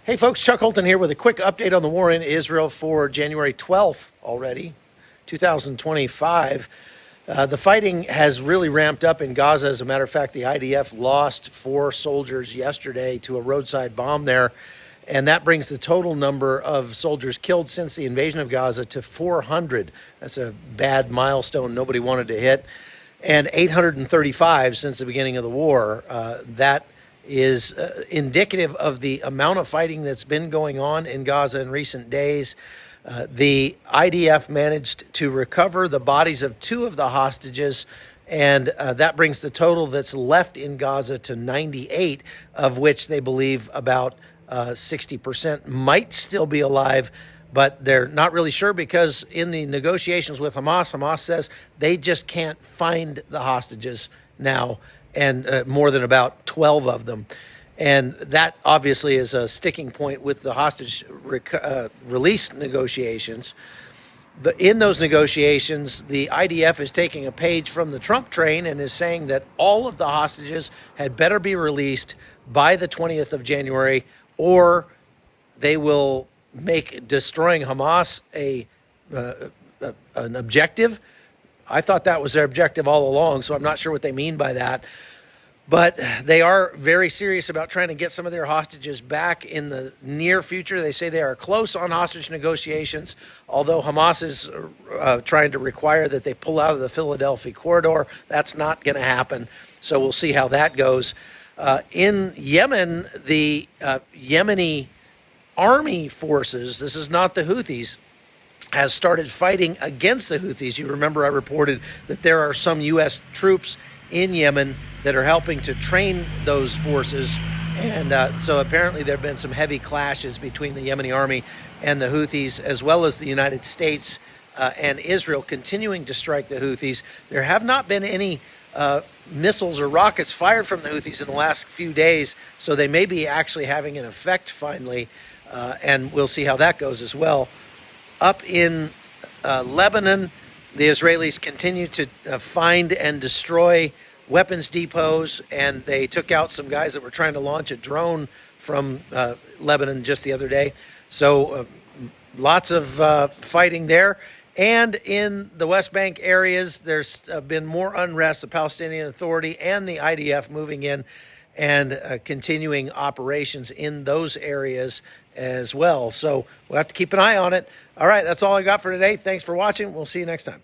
Hey folks, Chuck Holton here with a quick update on the war in Israel for January 12th already, 2025. The fighting has really ramped up in Gaza. As a matter of fact, the IDF lost 4 soldiers yesterday to a roadside bomb there, and that brings the total number of soldiers killed since the invasion of Gaza to 400. That's a bad milestone nobody wanted to hit, and 835 since the beginning of the war. That is indicative of the amount of fighting that's been going on in Gaza in recent days. The IDF managed to recover the bodies of 2 of the hostages, and that brings the total that's left in Gaza to 98, of which they believe about 60% might still be alive, but they're not really sure because in the negotiations with Hamas says they just can't find the hostages now, and more than about 12 of them. And that obviously is a sticking point with the hostage release negotiations. In those negotiations, the IDF is taking a page from the Trump train and is saying that all of the hostages had better be released by the 20th of January, or they will make destroying Hamas an objective. I thought that was their objective all along, so I'm not sure what they mean by that. But they are very serious about trying to get some of their hostages back in the near future. They say they are close on hostage negotiations, although Hamas is trying to require that they pull out of the Philadelphia corridor. That's not going to happen, so we'll see how that goes. In Yemen, the Yemeni army forces, this is not the Houthis, has started fighting against the Houthis. You remember I reported that there are some U.S. troops in Yemen that are helping to train those forces. And so apparently there have been some heavy clashes between the Yemeni army and the Houthis, as well as the United States and Israel continuing to strike the Houthis. There have not been any missiles or rockets fired from the Houthis in the last few days, so they may be actually having an effect finally, and we'll see how that goes as well. Up in Lebanon, the Israelis continue to find and destroy weapons depots, and they took out some guys that were trying to launch a drone from Lebanon just the other day. So lots of fighting there. And in the West Bank areas, there's been more unrest. The Palestinian Authority and the IDF moving in and continuing operations in those areas as well. So we'll have to keep an eye on it. All right, that's all I got for today. Thanks for watching. We'll see you next time.